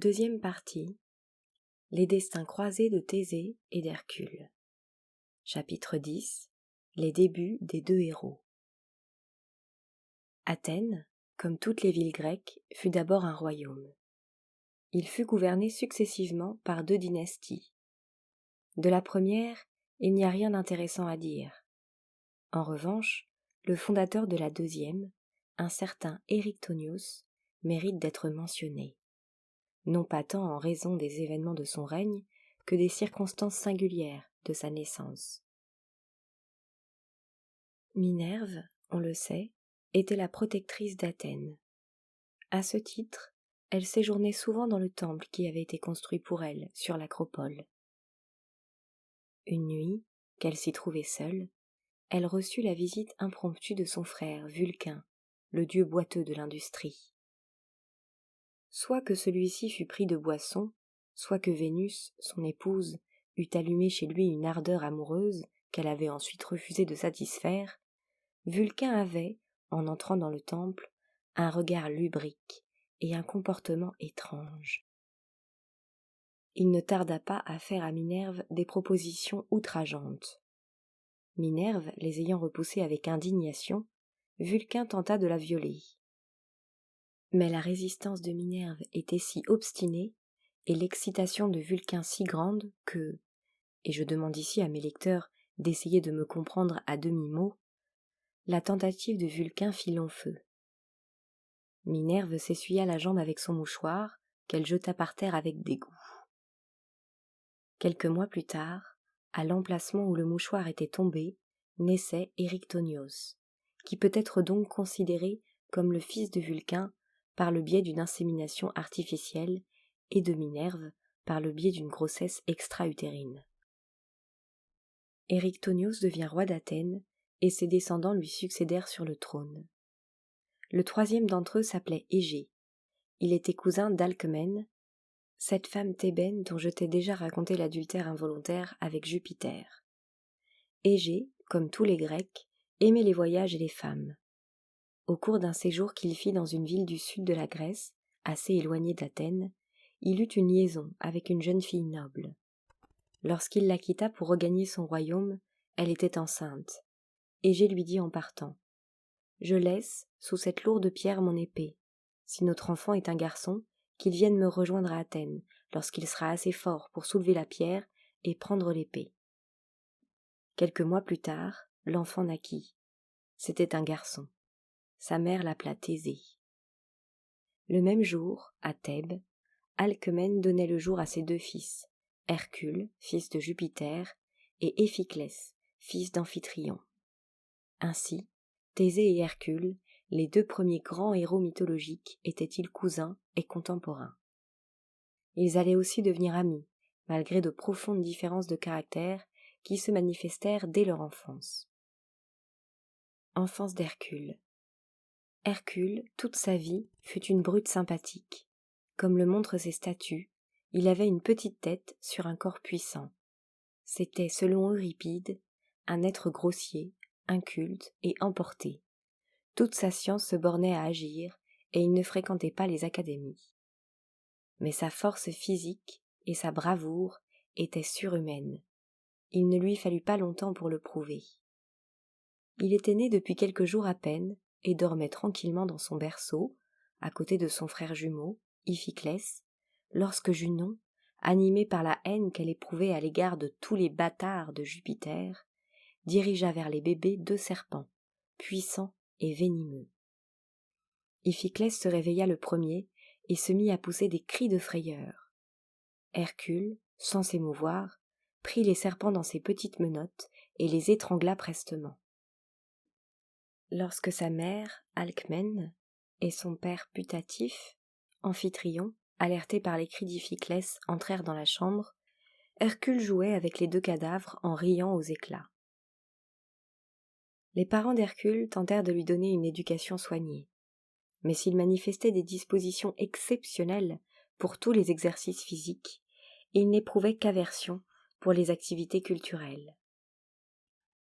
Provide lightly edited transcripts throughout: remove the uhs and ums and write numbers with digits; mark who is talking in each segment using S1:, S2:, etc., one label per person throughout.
S1: Deuxième partie. Les destins croisés de Thésée et d'Hercule. Chapitre 10. Les débuts des deux héros. Athènes, comme toutes les villes grecques, fut d'abord un royaume. Il fut gouverné successivement par deux dynasties. De la première, il n'y a rien d'intéressant à dire. En revanche, le fondateur de la deuxième, un certain Éryctonios, mérite d'être mentionné. Non pas tant en raison des événements de son règne que des circonstances singulières de sa naissance. Minerve, on le sait, était la protectrice d'Athènes. À ce titre, elle séjournait souvent dans le temple qui avait été construit pour elle sur l'acropole. Une nuit, qu'elle s'y trouvait seule, elle reçut la visite impromptue de son frère Vulcain, le dieu boiteux de l'industrie. Soit que celui-ci fût pris de boisson, soit que Vénus, son épouse, eût allumé chez lui une ardeur amoureuse qu'elle avait ensuite refusé de satisfaire, Vulcain avait, en entrant dans le temple, un regard lubrique et un comportement étrange. Il ne tarda pas à faire à Minerve des propositions outrageantes. Minerve les ayant repoussées avec indignation, Vulcain tenta de la violer. Mais la résistance de Minerve était si obstinée et l'excitation de Vulcain si grande que, et je demande ici à mes lecteurs d'essayer de me comprendre à demi-mot, la tentative de Vulcain fit long feu. Minerve s'essuya la jambe avec son mouchoir, qu'elle jeta par terre avec dégoût. Quelques mois plus tard, à l'emplacement où le mouchoir était tombé, naissait Éryctonios, qui peut être donc considéré comme le fils de Vulcain par le biais d'une insémination artificielle et de Minerve par le biais d'une grossesse extra-utérine. Éryctonios devient roi d'Athènes et ses descendants lui succédèrent sur le trône. Le troisième d'entre eux s'appelait Égée. Il était cousin d'Alcmène, cette femme thébaine dont je t'ai déjà raconté l'adultère involontaire avec Jupiter. Égée, comme tous les Grecs, aimait les voyages et les femmes. Au cours d'un séjour qu'il fit dans une ville du sud de la Grèce, assez éloignée d'Athènes, il eut une liaison avec une jeune fille noble. Lorsqu'il la quitta pour regagner son royaume, elle était enceinte. Égée lui dit en partant : « Je laisse, sous cette lourde pierre, mon épée. Si notre enfant est un garçon, qu'il vienne me rejoindre à Athènes, lorsqu'il sera assez fort pour soulever la pierre et prendre l'épée. » Quelques mois plus tard, l'enfant naquit. C'était un garçon. Sa mère l'appela Thésée. Le même jour, à Thèbes, Alcmène donnait le jour à ses deux fils, Hercule, fils de Jupiter, et Éphiclès, fils d'Amphitryon. Ainsi, Thésée et Hercule, les deux premiers grands héros mythologiques, étaient-ils cousins et contemporains. Ils allaient aussi devenir amis, malgré de profondes différences de caractère qui se manifestèrent dès leur enfance. Enfance d'Hercule. Hercule, toute sa vie, fut une brute sympathique. Comme le montrent ses statuts, il avait une petite tête sur un corps puissant. C'était, selon Euripide, un être grossier, inculte et emporté. Toute sa science se bornait à agir, et il ne fréquentait pas les académies. Mais sa force physique et sa bravoure étaient surhumaines. Il ne lui fallut pas longtemps pour le prouver. Il était né depuis quelques jours à peine et dormait tranquillement dans son berceau, à côté de son frère jumeau, Iphiclès, lorsque Junon, animée par la haine qu'elle éprouvait à l'égard de tous les bâtards de Jupiter, dirigea vers les bébés deux serpents, puissants et venimeux. Iphiclès se réveilla le premier et se mit à pousser des cris de frayeur. Hercule, sans s'émouvoir, prit les serpents dans ses petites menottes et les étrangla prestement. Lorsque sa mère, Alcmène, et son père putatif, Amphitryon, alertés par les cris d'Iphiclès, entrèrent dans la chambre, Hercule jouait avec les deux cadavres en riant aux éclats. Les parents d'Hercule tentèrent de lui donner une éducation soignée, mais s'il manifestait des dispositions exceptionnelles pour tous les exercices physiques, il n'éprouvait qu'aversion pour les activités culturelles.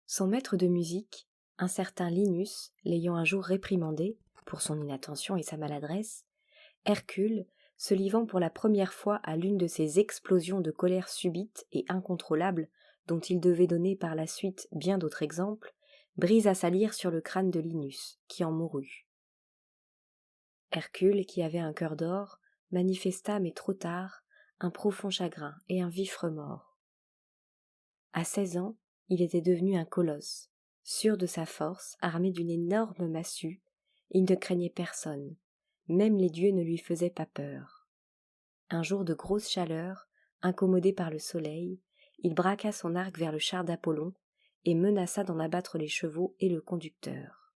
S1: Son maître de musique, un certain Linus, l'ayant un jour réprimandé, pour son inattention et sa maladresse, Hercule, se livrant pour la première fois à l'une de ces explosions de colère subite et incontrôlable dont il devait donner par la suite bien d'autres exemples, brisa sa lyre sur le crâne de Linus, qui en mourut. Hercule, qui avait un cœur d'or, manifesta, mais trop tard, un profond chagrin et un vif remords. À 16 ans, il était devenu un colosse, sûr de sa force, armé d'une énorme massue. Il ne craignait personne, même les dieux ne lui faisaient pas peur. Un jour de grosse chaleur, incommodé par le soleil, il braqua son arc vers le char d'Apollon et menaça d'en abattre les chevaux et le conducteur.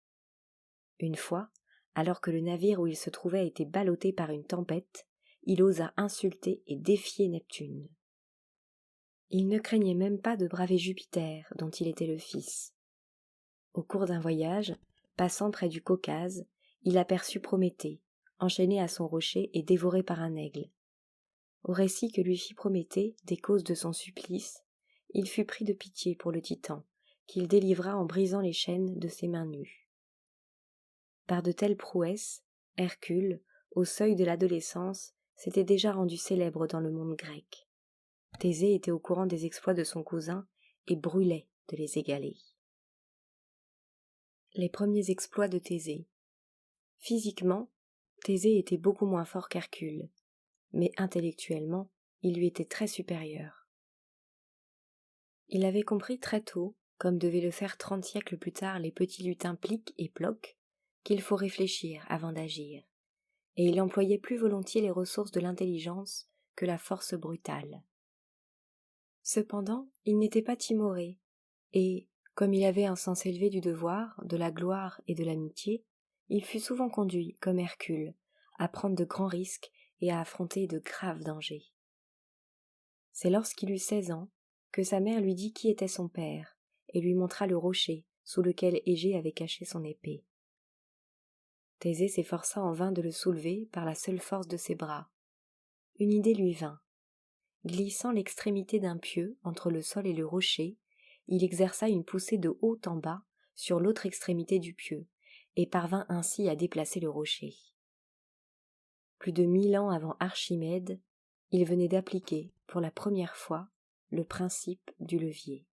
S1: Une fois, alors que le navire où il se trouvait était ballotté par une tempête, il osa insulter et défier Neptune. Il ne craignait même pas de braver Jupiter, dont il était le fils. Au cours d'un voyage, passant près du Caucase, il aperçut Prométhée, enchaîné à son rocher et dévoré par un aigle. Au récit que lui fit Prométhée des causes de son supplice, il fut pris de pitié pour le Titan, qu'il délivra en brisant les chaînes de ses mains nues. Par de telles prouesses, Hercule, au seuil de l'adolescence, s'était déjà rendu célèbre dans le monde grec. Thésée était au courant des exploits de son cousin et brûlait de les égaler. Les premiers exploits de Thésée. Physiquement, Thésée était beaucoup moins fort qu'Hercule, mais intellectuellement, il lui était très supérieur. Il avait compris très tôt, comme devaient le faire 30 siècles plus tard les petits lutins Plique et Ploc, qu'il faut réfléchir avant d'agir, et il employait plus volontiers les ressources de l'intelligence que la force brutale. Cependant, il n'était pas timoré, et, comme il avait un sens élevé du devoir, de la gloire et de l'amitié, il fut souvent conduit, comme Hercule, à prendre de grands risques et à affronter de graves dangers. C'est lorsqu'il eut 16 ans que sa mère lui dit qui était son père et lui montra le rocher sous lequel Égée avait caché son épée. Thésée s'efforça en vain de le soulever par la seule force de ses bras. Une idée lui vint. Glissant l'extrémité d'un pieu entre le sol et le rocher, il exerça une poussée de haut en bas sur l'autre extrémité du pieu, et parvint ainsi à déplacer le rocher. Plus de 1000 ans avant Archimède, il venait d'appliquer, pour la première fois, le principe du levier.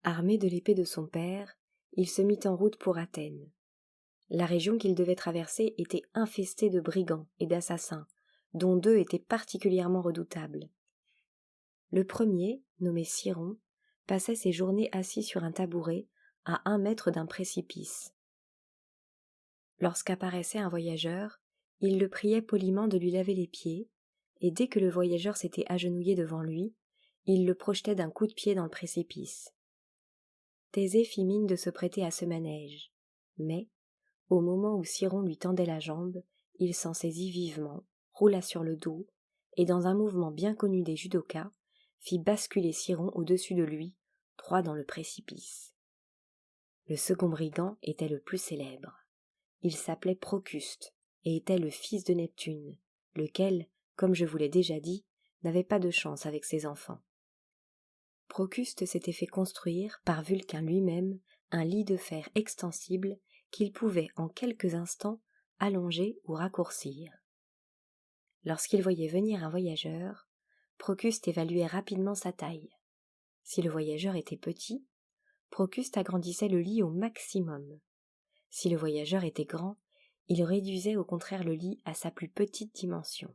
S1: Armé de l'épée de son père, il se mit en route pour Athènes. La région qu'il devait traverser était infestée de brigands et d'assassins, dont 2 étaient particulièrement redoutables. Le premier, nommé Siron, passait ses journées assis sur un tabouret à 1 mètre d'un précipice. Lorsqu'apparaissait un voyageur, il le priait poliment de lui laver les pieds, et dès que le voyageur s'était agenouillé devant lui, il le projetait d'un coup de pied dans le précipice. Thésée fit mine de se prêter à ce manège, mais, au moment où Siron lui tendait la jambe, il s'en saisit vivement, roula sur le dos, et dans un mouvement bien connu des judokas, fit basculer Siron au-dessus de lui, droit dans le précipice. Le second brigand était le plus célèbre. Il s'appelait Procuste, et était le fils de Neptune, lequel, comme je vous l'ai déjà dit, n'avait pas de chance avec ses enfants. Procuste s'était fait construire, par Vulcain lui-même, un lit de fer extensible qu'il pouvait en quelques instants allonger ou raccourcir. Lorsqu'il voyait venir un voyageur, Procuste évaluait rapidement sa taille. Si le voyageur était petit, Procuste agrandissait le lit au maximum. Si le voyageur était grand, il réduisait au contraire le lit à sa plus petite dimension.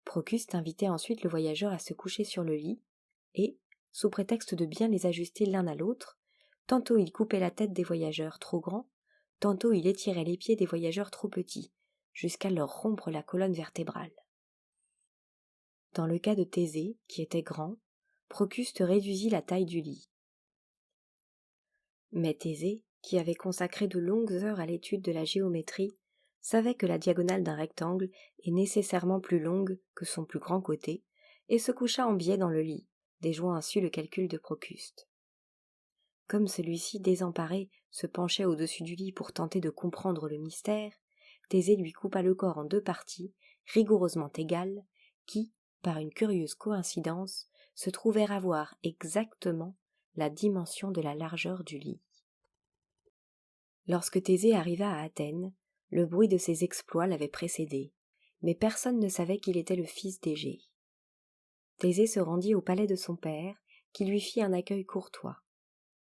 S1: Procuste invitait ensuite le voyageur à se coucher sur le lit, et, sous prétexte de bien les ajuster l'un à l'autre, tantôt il coupait la tête des voyageurs trop grands, tantôt il étirait les pieds des voyageurs trop petits, jusqu'à leur rompre la colonne vertébrale. Dans le cas de Thésée, qui était grand, Procuste réduisit la taille du lit. Mais Thésée, qui avait consacré de longues heures à l'étude de la géométrie, savait que la diagonale d'un rectangle est nécessairement plus longue que son plus grand côté, et se coucha en biais dans le lit, déjouant ainsi le calcul de Procuste. Comme celui-ci, désemparé, se penchait au-dessus du lit pour tenter de comprendre le mystère, Thésée lui coupa le corps en 2 parties, rigoureusement égales, qui, par une curieuse coïncidence, se trouvèrent avoir exactement la dimension de la largeur du lit. Lorsque Thésée arriva à Athènes, le bruit de ses exploits l'avait précédé, mais personne ne savait qu'il était le fils d'Égée. Thésée se rendit au palais de son père, qui lui fit un accueil courtois.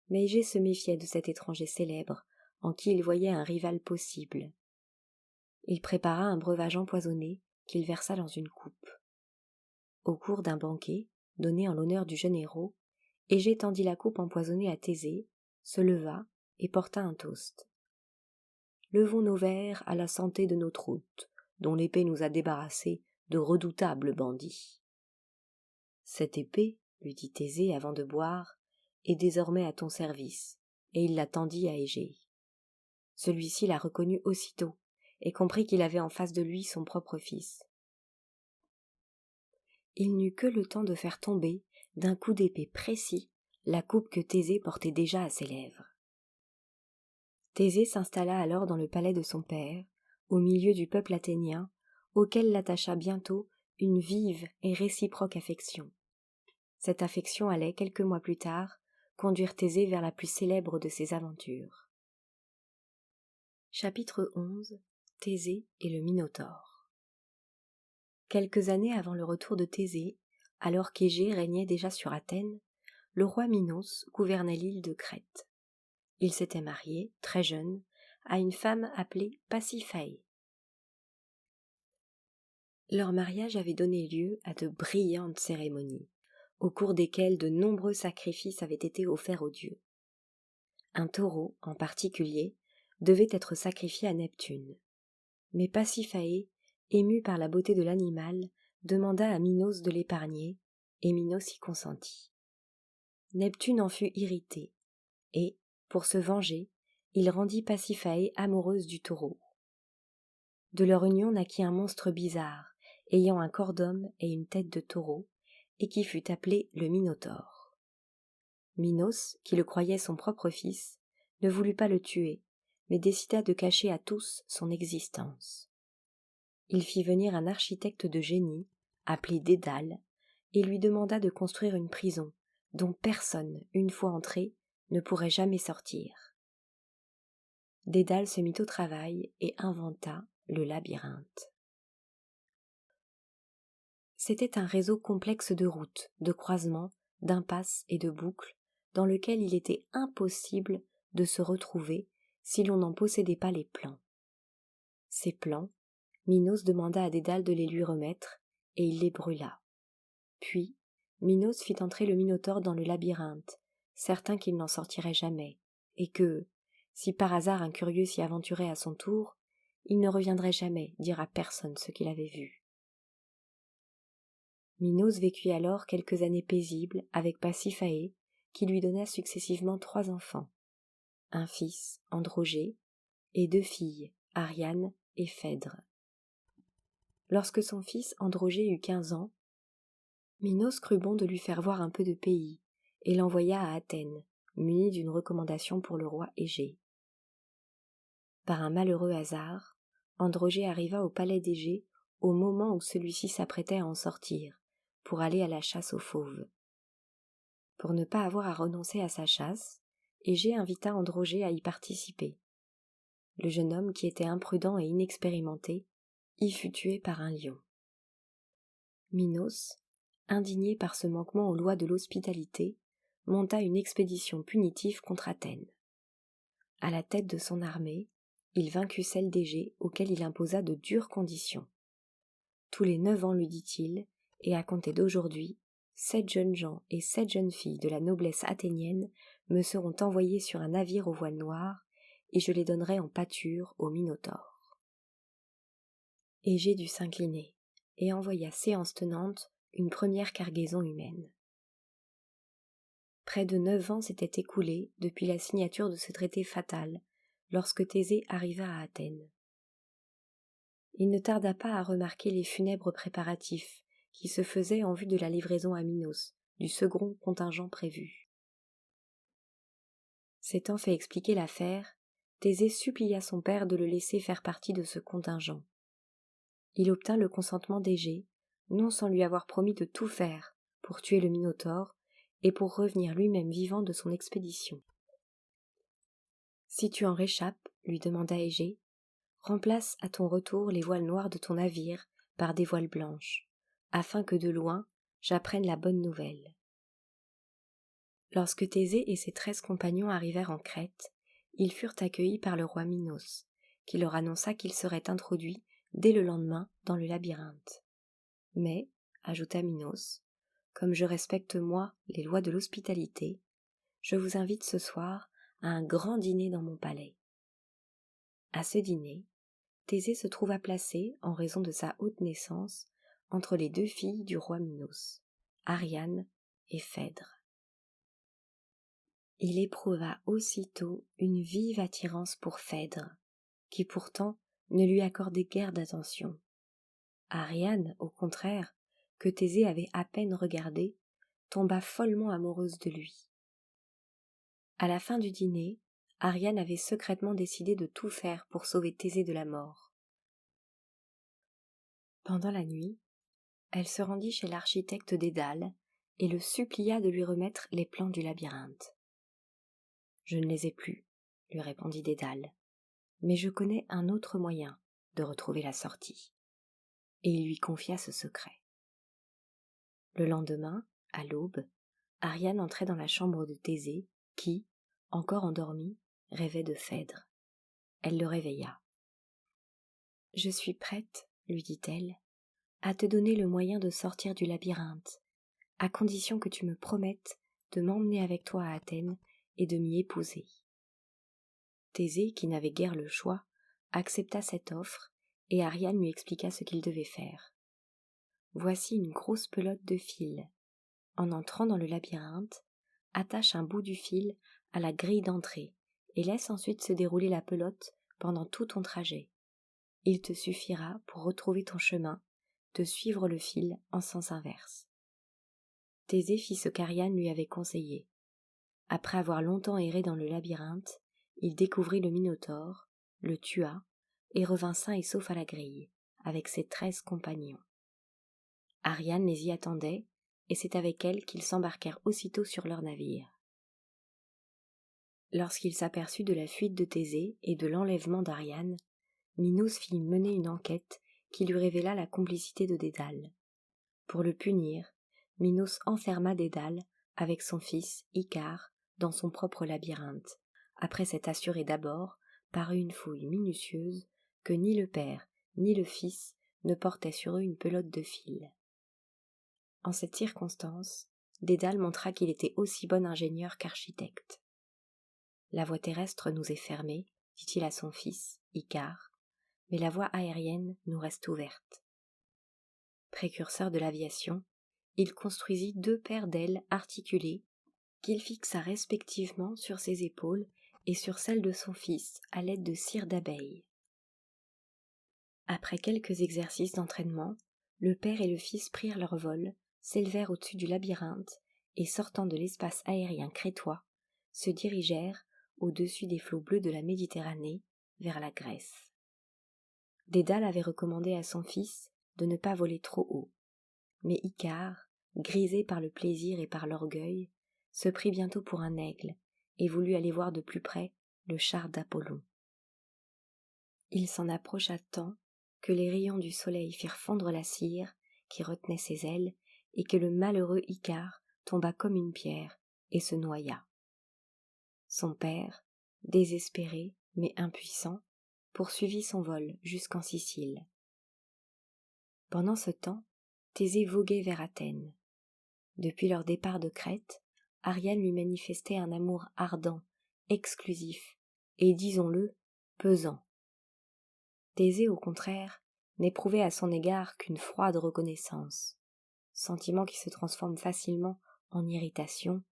S1: Mais Égée se méfiait de cet étranger célèbre, en qui il voyait un rival possible. Il prépara un breuvage empoisonné qu'il versa dans une coupe. Au cours d'un banquet, donné en l'honneur du jeune héros, Égée tendit la coupe empoisonnée à Thésée, se leva et porta un toast. « Levons nos verres à la santé de notre hôte, dont l'épée nous a débarrassés de redoutables bandits. » « Cette épée, lui dit Thésée avant de boire, est désormais à ton service, et il la tendit à Égée. Celui-ci la reconnut aussitôt, et comprit qu'il avait en face de lui son propre fils. Il n'eut que le temps de faire tomber, d'un coup d'épée précis, la coupe que Thésée portait déjà à ses lèvres. Thésée s'installa alors dans le palais de son père, au milieu du peuple athénien, auquel l'attacha bientôt une vive et réciproque affection. Cette affection allait, quelques mois plus tard, conduire Thésée vers la plus célèbre de ses aventures. Chapitre 11. Thésée et le Minotaure. Quelques années avant le retour de Thésée, alors qu'Égée régnait déjà sur Athènes, le roi Minos gouvernait l'île de Crète. Il s'était marié, très jeune, à une femme appelée Pasiphaë. Leur mariage avait donné lieu à de brillantes cérémonies, au cours desquelles de nombreux sacrifices avaient été offerts aux dieux. Un taureau, en particulier, devait être sacrifié à Neptune. Mais Pasiphaë, émue par la beauté de l'animal, demanda à Minos de l'épargner, et Minos y consentit. Neptune en fut irrité, et, pour se venger, il rendit Pasiphaë amoureuse du taureau. De leur union naquit un monstre bizarre, ayant un corps d'homme et une tête de taureau, et qui fut appelé le Minotaure. Minos, qui le croyait son propre fils, ne voulut pas le tuer, mais décida de cacher à tous son existence. Il fit venir un architecte de génie, appelé Dédale, et lui demanda de construire une prison, dont personne, une fois entré, ne pourrait jamais sortir. Dédale se mit au travail et inventa le labyrinthe. C'était un réseau complexe de routes, de croisements, d'impasses et de boucles, dans lequel il était impossible de se retrouver si l'on n'en possédait pas les plans. Ces plans, Minos demanda à Dédale de les lui remettre, et il les brûla. Puis, Minos fit entrer le Minotaure dans le labyrinthe, certain qu'il n'en sortirait jamais, et que, si par hasard un curieux s'y aventurait à son tour, il ne reviendrait jamais dire à personne ce qu'il avait vu. Minos vécut alors quelques années paisibles avec Pasiphaë, qui lui donna successivement 3 enfants, un fils, Androgée, et 2 filles, Ariane et Phèdre. Lorsque son fils Androgée eut 15 ans, Minos crut bon de lui faire voir un peu de pays, et l'envoya à Athènes, muni d'une recommandation pour le roi Égée. Par un malheureux hasard, Androgée arriva au palais d'Égée au moment où celui-ci s'apprêtait à en sortir, pour aller à la chasse aux fauves. Pour ne pas avoir à renoncer à sa chasse, Égée invita Androgée à y participer. Le jeune homme, qui était imprudent et inexpérimenté, y fut tué par un lion. Minos, indigné par ce manquement aux lois de l'hospitalité, monta une expédition punitive contre Athènes. À la tête de son armée, il vaincut celle d'Égée, auquel il imposa de dures conditions. Tous les 9 ans, lui dit-il, et à compter d'aujourd'hui, 7 jeunes gens et 7 jeunes filles de la noblesse athénienne me seront envoyés sur un navire aux voiles noires, et je les donnerai en pâture au Minotaure. Égée dut s'incliner, et envoya séance tenante une première cargaison humaine. Près de 9 ans s'étaient écoulés depuis la signature de ce traité fatal, lorsque Thésée arriva à Athènes. Il ne tarda pas à remarquer les funèbres préparatifs qui se faisaient en vue de la livraison à Minos du second contingent prévu. S'étant fait expliquer l'affaire, Thésée supplia son père de le laisser faire partie de ce contingent. Il obtint le consentement d'Égée, non sans lui avoir promis de tout faire pour tuer le Minotaure et pour revenir lui-même vivant de son expédition. « Si tu en réchappes, lui demanda Égée, Remplace à ton retour les voiles noires de ton navire par des voiles blanches, afin que de loin j'apprenne la bonne nouvelle. » Lorsque Thésée et ses 13 compagnons arrivèrent en Crète, ils furent accueillis par le roi Minos, qui leur annonça qu'il serait introduit dès le lendemain dans le labyrinthe. « Mais, ajouta Minos, comme je respecte moi les lois de l'hospitalité, je vous invite ce soir à un grand dîner dans mon palais. » À ce dîner, Thésée se trouva placé, en raison de sa haute naissance, entre les 2 filles du roi Minos, Ariane et Phèdre. Il éprouva aussitôt une vive attirance pour Phèdre, qui pourtant ne lui accordait guère d'attention. Ariane, au contraire, que Thésée avait à peine regardée, tomba follement amoureuse de lui. À la fin du dîner, Ariane avait secrètement décidé de tout faire pour sauver Thésée de la mort. Pendant la nuit, elle se rendit chez l'architecte Dédale et le supplia de lui remettre les plans du labyrinthe. « Je ne les ai plus, » lui répondit Dédale, « mais je connais un autre moyen de retrouver la sortie. » Et il lui confia ce secret. Le lendemain, à l'aube, Ariane entrait dans la chambre de Thésée, qui, encore endormi, rêvait de Phèdre. Elle le réveilla. « Je suis prête, lui dit-elle, à te donner le moyen de sortir du labyrinthe, à condition que tu me promettes de m'emmener avec toi à Athènes et de m'y épouser. » Thésée, qui n'avait guère le choix, accepta cette offre, et Ariane lui expliqua ce qu'il devait faire. « Voici une grosse pelote de fil. En entrant dans le labyrinthe, attache un bout du fil à la grille d'entrée et laisse ensuite se dérouler la pelote pendant tout ton trajet. Il te suffira, pour retrouver ton chemin, de suivre le fil en sens inverse. » Thésée fit ce qu'Ariane lui avait conseillé. Après avoir longtemps erré dans le labyrinthe, il découvrit le Minotaure, le tua et revint sain et sauf à la grille, avec ses 13 compagnons. Ariane les y attendait, et c'est avec elle qu'ils s'embarquèrent aussitôt sur leur navire. Lorsqu'il s'aperçut de la fuite de Thésée et de l'enlèvement d'Ariane, Minos fit mener une enquête qui lui révéla la complicité de Dédale. Pour le punir, Minos enferma Dédale avec son fils Icare dans son propre labyrinthe, après s'être assuré d'abord, par une fouille minutieuse, que ni le père ni le fils ne portaient sur eux une pelote de fil. En cette circonstance, Dédale montra qu'il était aussi bon ingénieur qu'architecte. « La voie terrestre nous est fermée, » dit-il à son fils, Icare, « mais la voie aérienne nous reste ouverte. » Précurseur de l'aviation, il construisit 2 paires d'ailes articulées qu'il fixa respectivement sur ses épaules et sur celles de son fils à l'aide de cire d'abeille. Après quelques exercices d'entraînement, le père et le fils prirent leur vol, s'élevèrent au-dessus du labyrinthe et, sortant de l'espace aérien crétois, se dirigèrent, au-dessus des flots bleus de la Méditerranée, vers la Grèce. Dédale avait recommandé à son fils de ne pas voler trop haut, mais Icare, grisé par le plaisir et par l'orgueil, se prit bientôt pour un aigle et voulut aller voir de plus près le char d'Apollon. Il s'en approcha tant que les rayons du soleil firent fondre la cire qui retenait ses ailes et que le malheureux Icare tomba comme une pierre et se noya. Son père, désespéré mais impuissant, poursuivit son vol jusqu'en Sicile. Pendant ce temps, Thésée voguait vers Athènes. Depuis leur départ de Crète, Ariane lui manifestait un amour ardent, exclusif et, disons-le, pesant. Thésée, au contraire, n'éprouvait à son égard qu'une froide reconnaissance, sentiment qui se transforme facilement en irritation,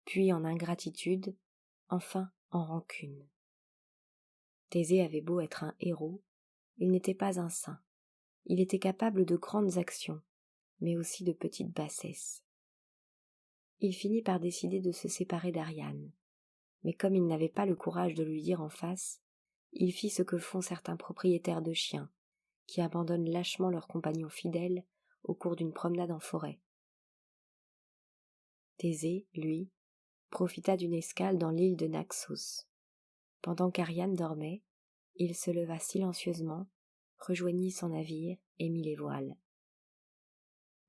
S1: puis en ingratitude, enfin en rancune. Thésée avait beau être un héros, il n'était pas un saint. Il était capable de grandes actions, mais aussi de petites bassesses. Il finit par décider de se séparer d'Ariane, mais comme il n'avait pas le courage de lui dire en face, il fit ce que font certains propriétaires de chiens, qui abandonnent lâchement leurs compagnons fidèles au cours d'une promenade en forêt. Thésée, lui, profita d'une escale dans l'île de Naxos. Pendant qu'Ariane dormait, il se leva silencieusement, rejoignit son navire et mit les voiles.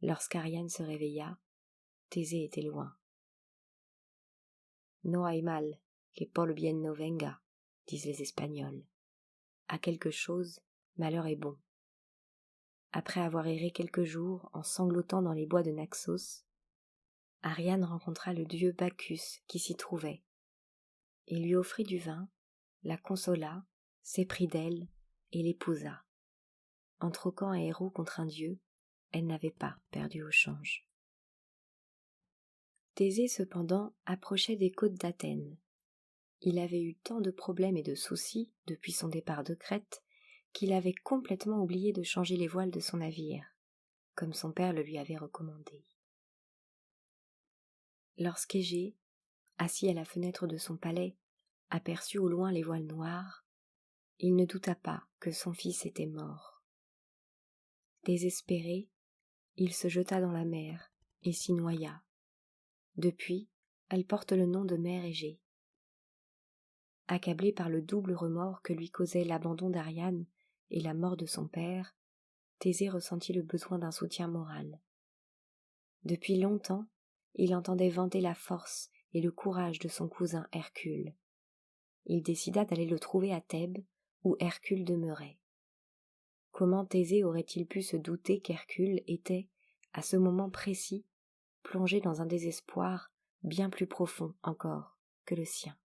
S1: Lorsqu'Ariane se réveilla, Thésée était loin. « No hay mal que por bien no venga » disent les Espagnols. À quelque chose, malheur est bon. Après avoir erré quelques jours en sanglotant dans les bois de Naxos, Ariane rencontra le dieu Bacchus qui s'y trouvait. Il lui offrit du vin, la consola, s'éprit d'elle et l'épousa. En troquant un héros contre un dieu, elle n'avait pas perdu au change. Thésée cependant approchait des côtes d'Athènes. Il avait eu tant de problèmes et de soucis depuis son départ de Crète qu'il avait complètement oublié de changer les voiles de son navire, comme son père le lui avait recommandé. Lorsqu'Égée, assis à la fenêtre de son palais, aperçut au loin les voiles noires, il ne douta pas que son fils était mort. Désespéré, il se jeta dans la mer et s'y noya. Depuis, elle porte le nom de mer Égée. Accablé par le double remords que lui causait l'abandon d'Ariane et la mort de son père, Thésée ressentit le besoin d'un soutien moral. Depuis longtemps, il entendait vanter la force et le courage de son cousin Hercule. Il décida d'aller le trouver à Thèbes, où Hercule demeurait. Comment Thésée aurait-il pu se douter qu'Hercule était, à ce moment précis, plongé dans un désespoir bien plus profond encore que le sien?